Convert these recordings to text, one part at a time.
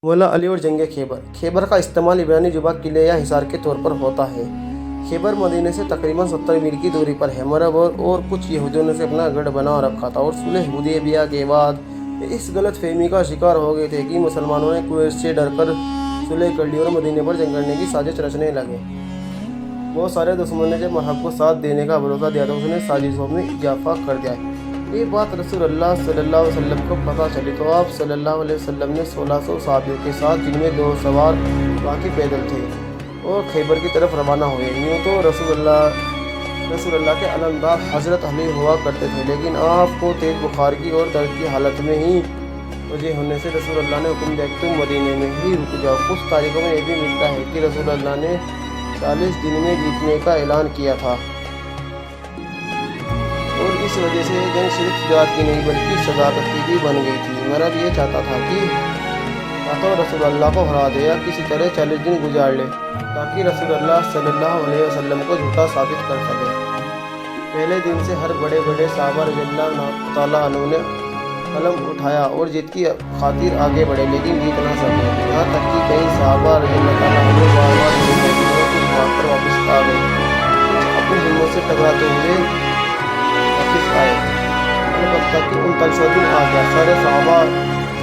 مولا علی اور جنگ خیبر۔ خیبر کا استعمال عبرانی زبان قلعے یا حصار کے طور پر ہوتا ہے۔ خیبر مدینے سے تقریباً 70 میل کی دوری پر ہے۔ عرب اور کچھ یہودیوں نے اپنا گڑھ بنا رکھا تھا اور صلح حدیبیہ کے بعد اس غلط فہمی کا شکار ہو گئے تھے کہ مسلمانوں نے قریش سے ڈر کر صلح کر لی اور مدینے پر جنگ کرنے کی سازش رچنے لگے۔ بہت سارے دشمنوں نے جب مرحب کو ساتھ دینے کا بھروسہ دیا تو اس نے سازشوں میں اضافہ کر دیا۔ یہ بات رسول اللہ صلی اللہ علیہ وسلم کو پتہ چلی تو آپ صلی اللہ علیہ وسلم نے 1600 صحابیوں کے ساتھ، جن میں 2 سوار باقی پیدل تھے، اور خیبر کی طرف روانہ ہوئے۔ یوں تو رسول اللہ کے علمدار حضرت علی ہوا کرتے تھے، لیکن آپ کو تیز بخار کی اور درد کی حالت میں ہی وجہ ہونے سے رسول اللہ نے حکم دیا کہ تم مدینے میں ہی رک جاؤ۔ کچھ تاریخوں میں یہ بھی ملتا ہے کہ رسول اللہ نے 40 دن میں جیتنے کا اعلان کیا تھا، اور اس وجہ سے یہ جنگ صرف شجاعت کی نہیں بلکہ صداقت کی بھی بن گئی تھی۔ مرحب یہ چاہتا تھا کہ تو رسول اللہ کو ہرا دے یا کسی طرح 40 دن گزار لے تاکہ رسول اللہ صلی اللہ علیہ وسلم کو جھوٹا ثابت کر سکے۔ پہلے دن سے ہر بڑے صحابہ رضی اللہ تعالیٰ عنہ نے قلم اٹھایا اور جیت کی خاطر آگے بڑھے، لیکن جیت نہ سکے۔ یہاں تک کہ کئی صحابہ رضی اللہ تعالیٰ عنہ بار کچھ بھاگ کر واپس آ گئے، کچھ اپنی ہمت سے ٹکراتے ہوئے واپس آئے۔ البتہ کہ 39واں دن آ گیا۔ سارے صحابہ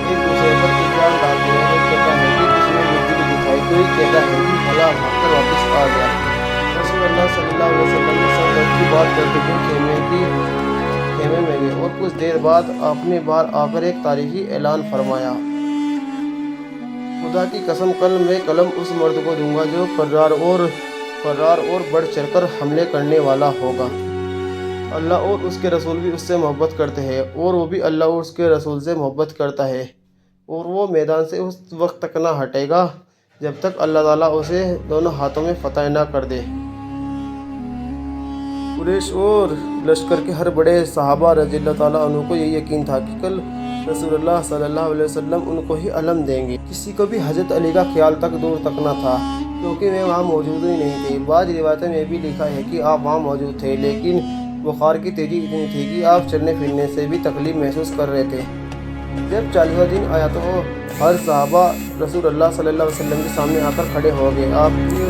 ایک دوسرے پر الزام ڈالتے ہیں، ایک کہتا ہے کہ کسی نے بزدلی دکھائی، کوئی کہتا ہے کہ بھلا بھاگ کر واپس آ گیا۔ رسول اللہ صلی اللہ علیہ وسلم نے سب درد کی بات کرتے ہوئے خیمے میں گئے، اور کچھ دیر بعد آپ نے باہر آ کر ایک تاریخی اعلان فرمایا: خدا کی قسم، کل میں قلم اس مرد کو دوں گا جو فرار اور بڑھ چڑھ کر حملے کرنے والا ہوگا۔ اللہ اور اس کے رسول بھی اس سے محبت کرتے ہیں، اور وہ بھی اللہ اور اس کے رسول سے محبت کرتا ہے، اور وہ میدان سے اس وقت تک نہ ہٹے گا جب تک اللہ تعالیٰ اسے دونوں ہاتھوں میں فتح نہ کر دے۔ قریش اور لشکر کے ہر بڑے صحابہ رضی اللہ تعالیٰ عنہ کو یہ یقین تھا کہ کل رسول اللہ صلی اللہ علیہ وسلم ان کو ہی علم دیں گے۔ کسی کو بھی حضرت علی کا خیال تک دور تک نہ تھا، کیونکہ وہ وہاں موجود ہی نہیں تھے۔ بعض روایتوں میں بھی لکھا ہے کہ آپ وہاں موجود تھے، لیکن بخار کی تیزی اتنی تھی کہ آپ چلنے پھرنے سے بھی تکلیف محسوس کر رہے تھے۔ جب 40واں دن آیا تو ہر صحابہ رسول اللہ صلی اللہ علیہ وسلم کے سامنے آ کر کھڑے ہو گئے، آپ کی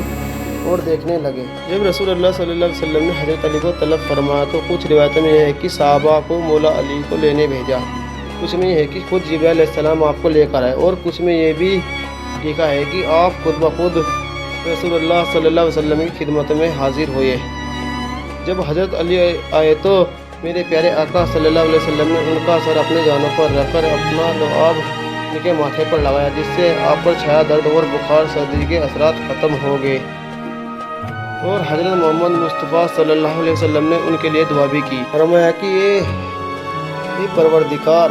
اور دیکھنے لگے۔ جب رسول اللہ صلی اللہ علیہ وسلم نے حضرت علی کو طلب فرمایا تو کچھ روایتوں میں یہ ہے کہ صحابہ کو مولا علی کو لینے بھیجا، کچھ میں یہ ہے کہ خود جبرائیل علیہ السلام آپ کو لے کر آئے، اور کچھ میں یہ بھی لکھا ہے کہ آپ خود بخود رسول اللہ صلی اللہ علیہ وسلم کی خدمت میں حاضر ہوئے۔ جب حضرت علی آئے تو میرے پیارے آقا صلی اللہ علیہ وسلم نے ان کا سر اپنے جانوں پر رکھ کر اپنا لعاب ان کے ماتھے پر لگایا، جس سے آپ پر چھایا درد اور بخار سردی کے اثرات ختم ہو گئے، اور حضرت محمد مصطفیٰ صلی اللہ علیہ وسلم نے ان کے لیے دعا بھی کی۔ فرمایا کہ اے پروردگار،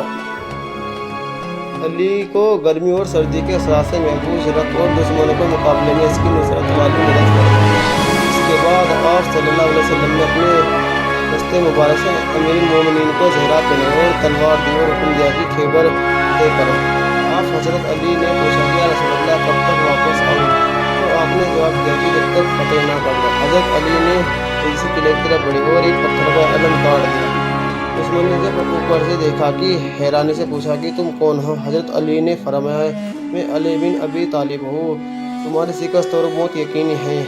علی کو گرمی اور سردی کے اثرات سے محفوظ رکھ اور دشمنوں کے مقابلے میں اس کی نصرت والی مدد کر۔ اس کے بعد آپ صلی اللہ علیہ وسلم نے اپنے دستے مبارک سے امیر المومنین کو زہرا پہنائی اور تلوار دی اور حکم دیا کہ خیبر طے کرو۔ آپ حضرت علی نے پوچھا کہ یا رسول اللہ، کب تک واپس آؤں؟ تو آپ نے جواب دیا کہ جب تک فتح نہ کر دو۔ حضرت علی نے تیزی سے قلعے کی طرف بڑھی اور ایک پتھر پر علم کاٹ دیا۔ دشمن نے جب اوپر سے دیکھا کہ حیرانی سے پوچھا کہ تم کون ہو؟ حضرت علی نے فرمایا، میں علی بن ابی طالب ہوں، تمہاری شکست اور موت یقینی ہے۔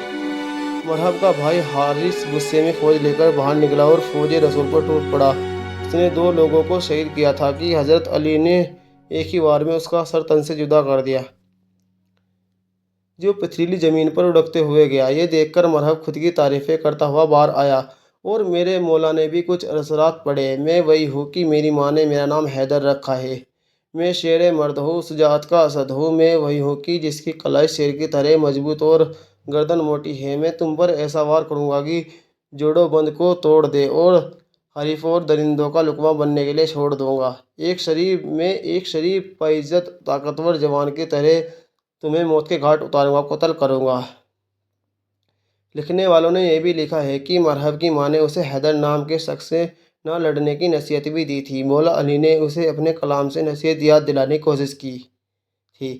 مرحب کا بھائی حارث غصے میں فوج لے کر باہر نکلا اور فوج رسول پر ٹوٹ پڑا۔ اس نے 2 لوگوں کو شہید کیا تھا کہ حضرت علی نے ایک ہی وار میں اس کا سر تن سے جدا کر دیا، جو پتھریلی زمین پر لڑکتے ہوئے گیا۔ یہ دیکھ کر مرحب خود کی تعریفیں کرتا ہوا باہر آیا، اور میرے مولا نے بھی کچھ اثرات پڑھے۔ میں وہی ہوں کہ میری ماں نے میرا نام حیدر رکھا ہے۔ میں شیر مرد ہوں، شجاعت کا اسد ہوں۔ میں وہی ہوں کہ جس کی کلائی شیر کی طرح مضبوط اور گردن موٹی ہے۔ میں تم پر ایسا وار کروں گا کہ جوڑوں بند کو توڑ دے اور حریفوں اور درندوں کا لقمہ بننے کے لیے چھوڑ دوں گا۔ میں ایک شریف باعزت طاقتور جوان کی طرح تمہیں موت کے گھاٹ اتاروں گا، قتل کروں گا۔ لکھنے والوں نے یہ بھی لکھا ہے کہ مرحب کی ماں نے اسے حیدر نام کے شخص سے نہ لڑنے کی نصیحت بھی دی تھی۔ مولا علی نے اسے اپنے کلام سے نصیحت یاد دلانے کی کوشش کی تھی۔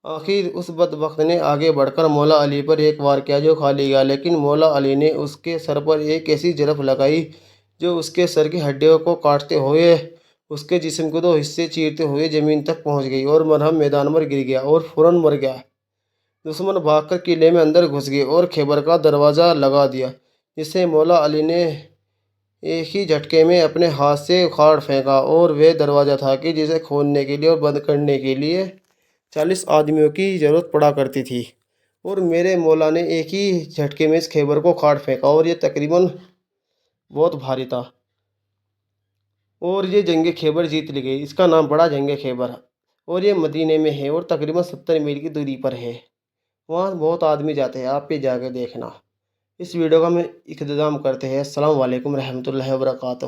آخر اس بدبخت نے آگے بڑھ کر مولا علی پر ایک وار کیا جو خالی گیا، لیکن مولا علی نے اس کے سر پر ایک ایسی ضرب لگائی جو اس کے سر کی ہڈیوں کو کاٹتے ہوئے اس کے جسم کو 2 حصے چیرتے ہوئے زمین تک پہنچ گئی اور مرہم میدان پر گر گیا اور فوراً مر گیا۔ دشمن بھاگ کر قلعے میں اندر گھس گئے اور خیبر کا دروازہ لگا دیا، جسے مولا علی نے ایک ہی جھٹکے میں اپنے ہاتھ سے اکھاڑ پھینکا، اور وہ دروازہ تھا کہ جسے کھولنے کے لیے اور بند کرنے کے لیے 40 آدمیوں کی ضرورت پڑا کرتی تھی، اور میرے مولا نے ایک ہی جھٹکے میں اس خیبر کو اکھاڑ پھینکا، اور یہ تقریباً بہت بھاری تھا، اور یہ جنگ خیبر جیت لی گئی۔ اس کا نام پڑا جنگ خیبر، اور یہ مدینے میں ہے اور تقریباً 70 میل کی دوری پر ہے۔ وہاں بہت آدمی جاتے ہیں، آپ بھی جا کے دیکھنا۔ اس ویڈیو کا میں اختتام کرتے ہیں۔ السلام علیکم رحمۃ اللہ وبرکاتہ۔